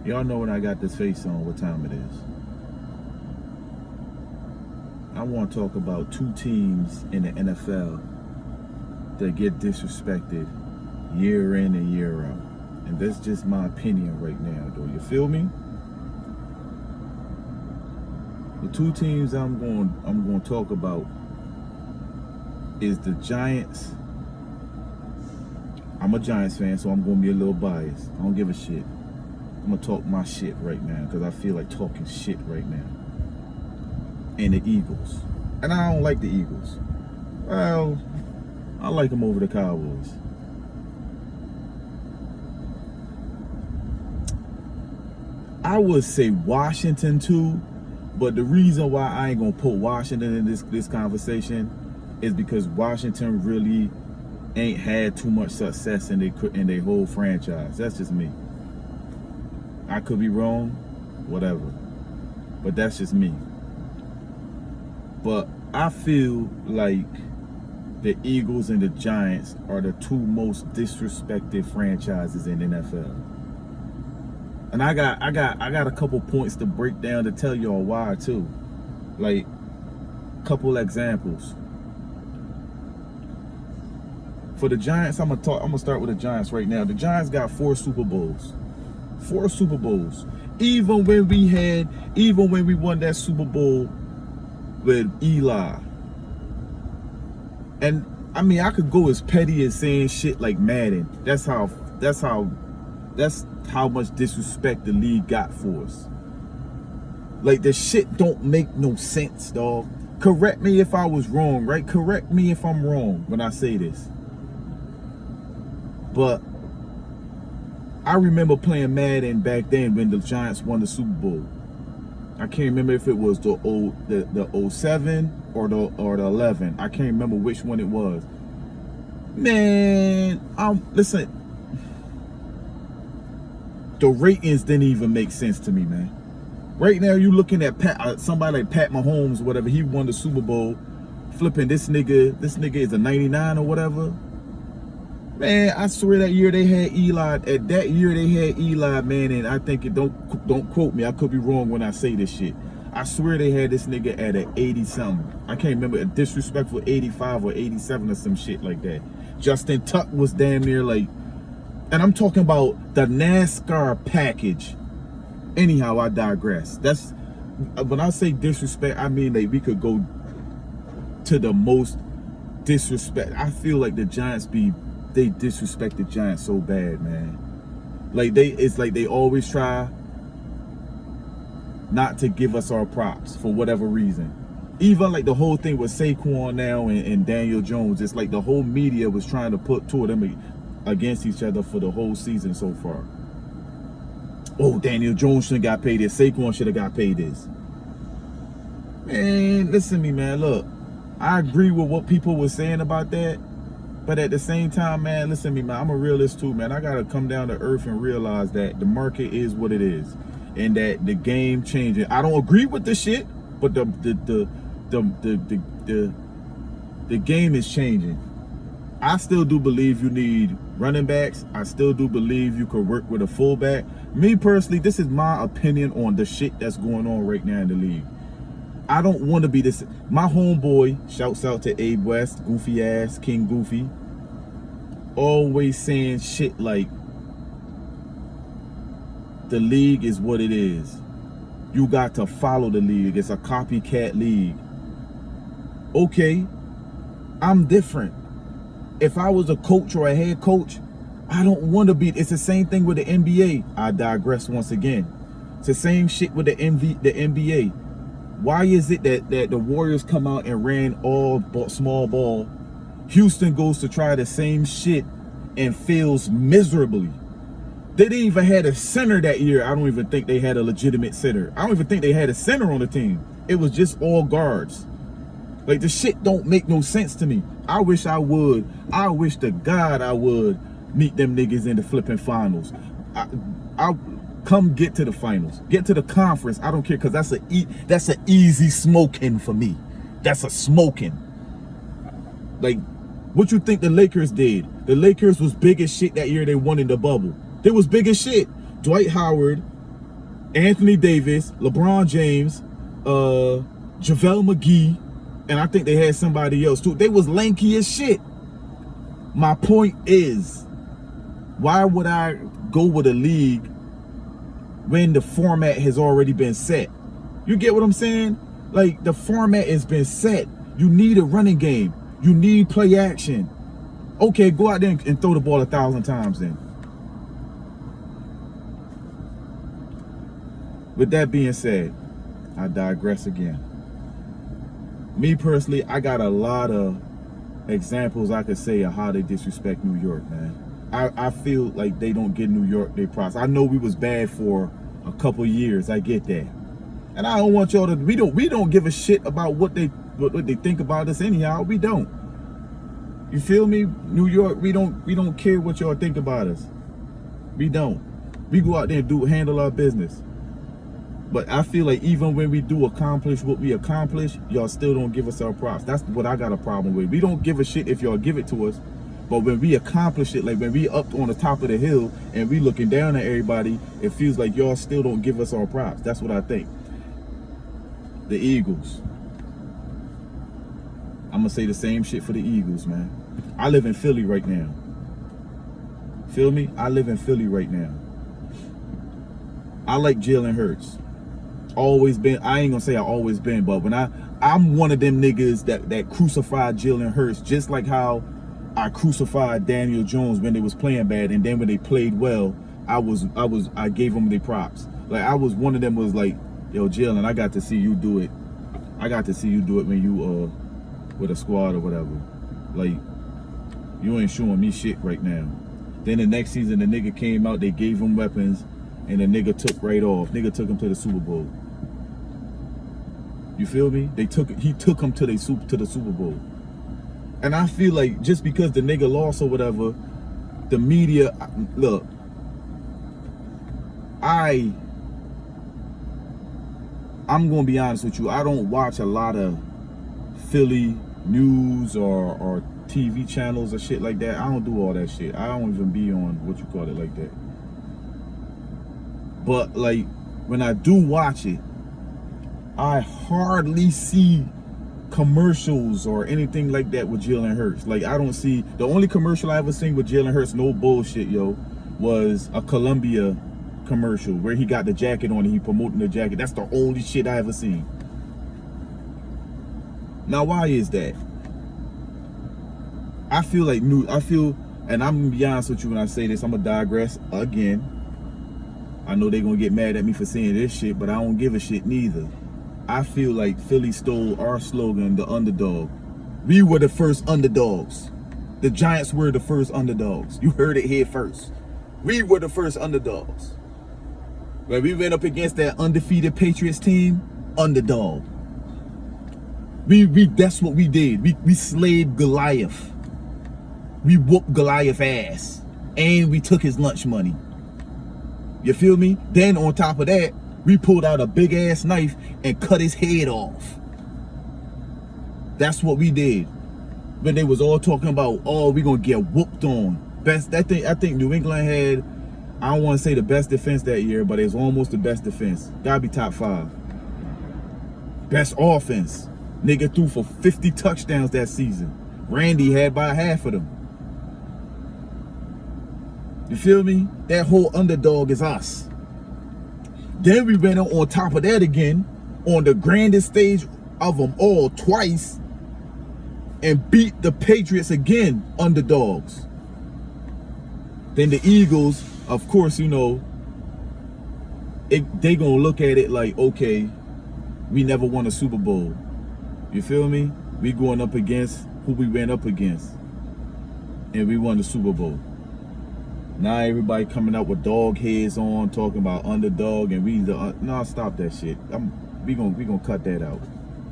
Y'all know when I got this face on what time it is. I want to talk about two teams in the NFL that get disrespected year in and year out. And that's just my opinion right now, though. You feel me? The two teams I'm going to talk about is the Giants. I'm a Giants fan, so I'm going to be a little biased. I don't give a shit. I'm going to talk my shit right now because I feel like talking shit right now. And the Eagles. And I don't like the Eagles. Well, I like them over the Cowboys. I would say Washington too, but the reason why I ain't gonna put Washington in this conversation is because Washington really ain't had too much success in their whole franchise. That's just me. I could be wrong, whatever, but that's just me. But I feel like the Eagles and the Giants are the two most disrespected franchises in NFL. And I got a couple points to break down to tell y'all why too. Like, couple examples. For the Giants, I'm gonna start with the Giants right now. The Giants got 4 Super Bowls. 4 Super Bowls. Even when we won that Super Bowl with Eli. And I mean, I could go as petty as saying shit like Madden. That's how much disrespect the league got for us. Like, the shit don't make no sense, dog. Correct me if I was wrong, right? Correct me if I'm wrong when I say this. But I remember playing Madden back then when the Giants won the Super Bowl. I can't remember if it was the 07 or the 11. I can't remember which one it was. Man, listen. The ratings didn't even make sense to me, man. Right now, you looking at somebody like Pat Mahomes, whatever. He won the Super Bowl. Flipping this nigga is a 99 or whatever. Man, I swear that year they had Eli. That year they had Eli, man, and I think don't quote me. I could be wrong when I say this shit. I swear they had this nigga at an 80-something. I can't remember, a disrespectful 85 or 87 or some shit like that. Justin Tuck was damn near like, and I'm talking about the NASCAR package. Anyhow, I digress. That's, when I say disrespect, I mean like we could go to the most disrespect. I feel like the Giants they disrespect the Giants so bad, man. Like it's like they always try not to give us our props for whatever reason. Even like the whole thing with Saquon now and Daniel Jones, it's like the whole media was trying to put two of them against each other for the whole season so far. Oh, Daniel Jones should have got paid this. Saquon should have got paid this. Man, listen to me, man. Look, I agree with what people were saying about that. But at the same time, man, listen to me, man. I'm a realist too, man. I got to come down to earth and realize that the market is what it is. And that the game changing. I don't agree with the shit, but the game is changing. I still do believe you need running backs. I still do believe you could work with a fullback. Me personally, this is my opinion on the shit that's going on right now in the league. I don't want to be this. My homeboy, shouts out to Abe West, goofy ass, King Goofy, always saying shit like, the league is what it is. You got to follow the league. It's a copycat league. Okay, I'm different. If I was a coach or a head coach, I don't want to be. It's the same thing with the NBA. I digress once again. It's the same shit with the NBA. Why is it that the Warriors come out and ran all small ball? Houston goes to try the same shit and fails miserably. They didn't even have a center that year. I don't even think they had a legitimate center. I don't even think they had a center on the team. It was just all guards. Like, the shit don't make no sense to me. I wish I would. I wish to God I would meet them niggas in the flipping finals. I'll come get to the finals. Get to the conference. I don't care, because that's an easy smoking for me. That's a smoking. Like, what you think the Lakers did? The Lakers was big as shit that year they won in the bubble. They was big as shit. Dwight Howard, Anthony Davis, LeBron James, JaVale McGee, and I think they had somebody else too. They was lanky as shit. My point is, why would I go with a league when the format has already been set? You get what I'm saying? Like, the format has been set. You need a running game. You need play action. Okay, go out there and throw the ball 1,000 times then. With that being said, I digress again. Me personally, I got a lot of examples I could say of how they disrespect New York, man. I feel like they don't give New York their props. I know we was bad for a couple years. I get that. And I don't want y'all to, we don't give a shit about what they think about us anyhow. We don't. You feel me? New York, we don't care what y'all think about us. We don't. We go out there and handle our business. But I feel like even when we do accomplish what we accomplish, y'all still don't give us our props. That's what I got a problem with. We don't give a shit if y'all give it to us. But when we accomplish it, like when we up on the top of the hill and we looking down at everybody, it feels like y'all still don't give us our props. That's what I think. The Eagles. I'm gonna say the same shit for the Eagles, man. I live in Philly right now. Feel me? I live in Philly right now. I like Jalen Hurts. Always been. I ain't gonna say I always been, but when I'm one of them niggas that crucified Jalen Hurts, just like how I crucified Daniel Jones when they was playing bad, and then when they played well, I gave them their props. Like, I was one of them was like, yo, Jalen, I got to see you do it. I got to see you do it when you with a squad or whatever. Like, you ain't showing me shit right now. Then the next season, the nigga came out, they gave him weapons, and the nigga took right off. Nigga took him to the Super Bowl. You feel me? He took him to the Super Bowl. And I feel like just because the nigga lost or whatever, the media, look, I'm gonna be honest with you, I don't watch a lot of Philly news or TV channels or shit like that. I don't do all that shit. I don't even be on what you call it like that. But like, when I do watch it, I hardly see commercials or anything like that with Jalen Hurts. Like, I don't see, the only commercial I ever seen with Jalen Hurts, no bullshit, yo, was a Columbia commercial where he got the jacket on and he promoting the jacket. That's the only shit I ever seen. Now, why is that? I feel, and I'm gonna be honest with you when I say this, I'm gonna digress again. I know they're gonna get mad at me for saying this shit, but I don't give a shit neither. I feel like Philly stole our slogan, the underdog. We were the first underdogs. The Giants were the first underdogs. You heard it here first. We were the first underdogs. When we went up against that undefeated Patriots team, underdog. That's what we did. We slayed Goliath. We whooped Goliath ass. And we took his lunch money. You feel me? Then on top of that, we pulled out a big ass knife and cut his head off. That's what we did. When they was all talking about, oh, we gonna get whooped on. I think New England had, I don't want to say the best defense that year, but it's almost the best defense. Gotta be top 5. Best offense. Nigga threw for 50 touchdowns that season. Randy had by half of them. You feel me? That whole underdog is us. Then we went on top of that again, on the grandest stage of them all twice, and beat the Patriots again, underdogs. Then the Eagles, of course, you know, they gonna look at it like, okay, we never won a Super Bowl. You feel me? We going up against who we went up against, and we won the Super Bowl. Now everybody coming out with dog heads on, talking about underdog, and no, stop that shit. We gonna cut that out.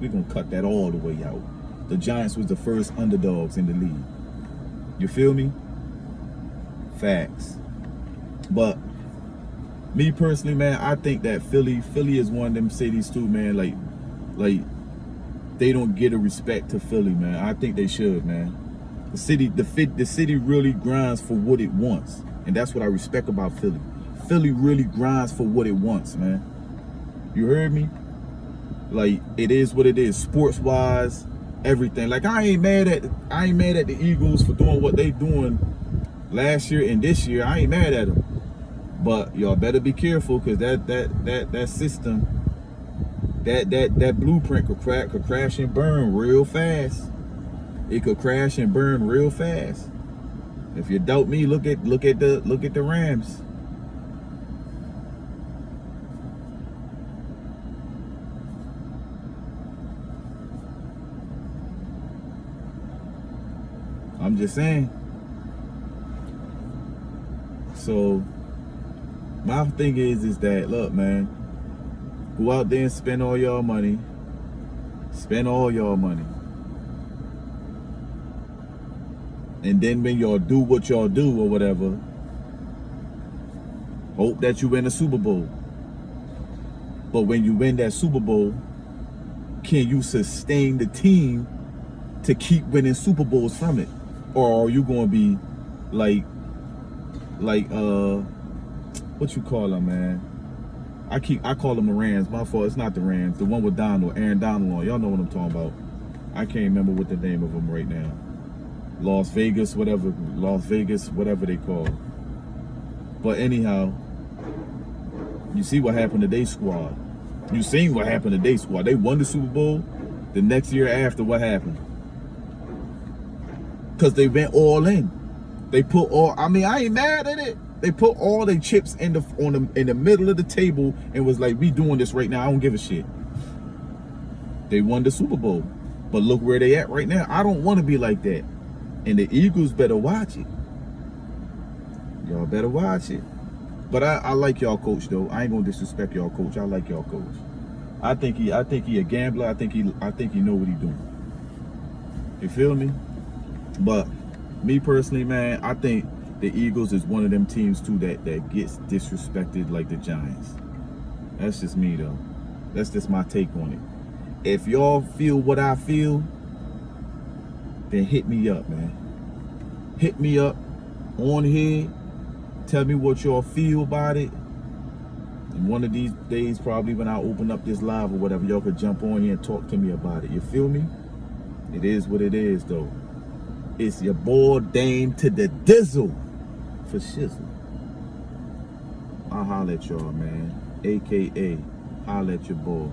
We gonna cut that all the way out. The Giants was the first underdogs in the league. You feel me? Facts. But me personally, man, I think that Philly is one of them cities too, man. Like they don't get a respect to Philly, man. I think they should, man. The city really grinds for what it wants. And that's what I respect about Philly. Philly really grinds for what it wants, man. You heard me? Like, it is what it is, sports wise, everything. Like, I ain't mad at the Eagles for doing what they doing last year and this year. I ain't mad at them. But y'all better be careful, because that system, that blueprint could crash and burn real fast. It could crash and burn real fast. If you doubt me, look at the Rams. I'm just saying. So my thing is that, look, man, go out there and spend all y'all money. Spend all y'all money. And then when y'all do what y'all do or whatever, hope that you win the Super Bowl. But when you win that Super Bowl, can you sustain the team to keep winning Super Bowls from it? Or are you going to be like what you call them, man? I call them the Rams. My fault. It's not the Rams. The one with Aaron Donald on. Y'all know what I'm talking about. I can't remember what the name of them right now. Las Vegas, whatever they call it. But anyhow, you see what happened to their squad. You seen what happened to their squad. They won the Super Bowl. The next year after, what happened? Because they went all in. They put all, I ain't mad at it. They put all their chips in the middle of the table and was like, we doing this right now. I don't give a shit. They won the Super Bowl. But look where they at right now. I don't want to be like that. And the Eagles better watch it. Y'all better watch it. But I like y'all coach though. I ain't gonna disrespect y'all coach. I like y'all coach. I think he a gambler. I think he know what he doing. You feel me? But me personally, man, I think the Eagles is one of them teams too that gets disrespected like the Giants. That's just me though. That's just my take on it. If y'all feel what I feel, then hit me up, man. Hit me up on here. Tell me what y'all feel about it. And one of these days, probably when I open up this live or whatever, y'all could jump on here and talk to me about it. You feel me? It is what it is, though. It's your boy Dame to the Dizzle for shizzle. I'll holler at y'all, man. AKA, holler at your boy.